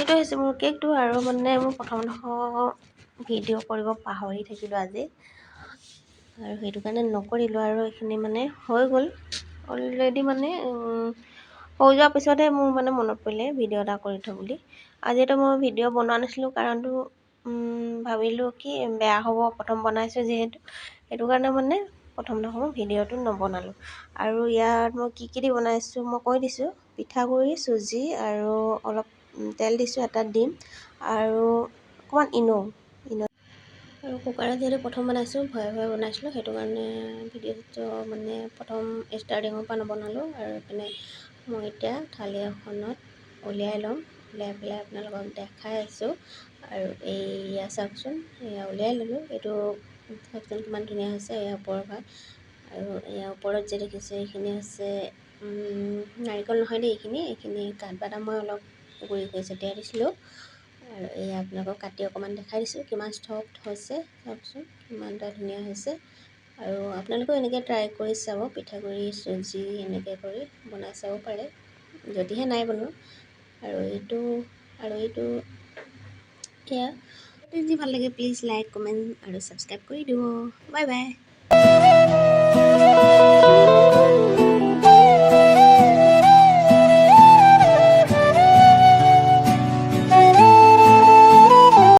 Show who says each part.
Speaker 1: এইটো হৈছে মোৰ কেকটো আৰু মানে মই প্ৰথমডোখৰ ভিডিঅ' কৰিব পাহৰি থাকিলোঁ আজি আৰু সেইটো কাৰণে নকৰিলোঁ আৰু এইখিনি মানে হৈ গ'ল অলৰেডি মানে হৈ যোৱাৰ পিছতহে মোৰ মানে মনত পৰিলে ভিডিঅ' এটা কৰি থওঁ বুলি। আজিতো মই ভিডিঅ' বনোৱা নাছিলোঁ কাৰণটো ভাবিলোঁ কি বেয়া হ'ব প্ৰথম বনাইছোঁ যিহেতু, সেইটো কাৰণে মানে প্ৰথমডোখৰ ভিডিঅ'টো নবনালোঁ। আৰু ইয়াত মই কি দি বনাইছোঁ মই কৈ দিছোঁ। পিঠাগুড়ি, চুজি আৰু অলপ তেল দিছোঁ, এটা ডিম আৰু অকণমান ইনো আৰু কুকাৰত যিহেতু প্ৰথম বনাইছোঁ ভয়ে বনাইছিলোঁ, সেইটো কাৰণে ভিডিঅ'টো মানে প্ৰথম ষ্টাৰ্টিঙৰ পৰা নবনালোঁ। আৰু এইপিনে মই এতিয়া থালি এখনত উলিয়াই ল'ম, উলিয়াই পেলাই আপোনালোকক দেখাই আছোঁ। আৰু এয়া চাওকচোন, এয়া উলিয়াই ল'লোঁ। এইটো চাওকচোন কিমান ধুনীয়া হৈছে এয়া ওপৰৰ ভাগ। আৰু এয়া ওপৰত যে দেখিছে এইখিনি হৈছে নাৰিকল নহয় দেই, এইখিনি কাঠবাদাম মই অলপ গুড়ি কৰি ছটিয়াই দিছিলোঁ। আৰু এয়া আপোনালোকক কাটি অকণমান দেখাই দিছোঁ কিমান চফ্ট হৈছে, চাওকচোন কিমানটা ধুনীয়া হৈছে। আৰু আপোনালোকেও এনেকৈ ট্ৰাই কৰি চাব, পিঠাগুড়ি চুজি এনেকৈ কৰি বনাই চাব পাৰে যদিহে নাই বনোৱা। আৰু এইটো এয়া যি ভাল লাগে প্লিজ লাইক, কমেণ্ট আৰু ছাবস্ক্ৰাইব কৰি দিব। Bye bye.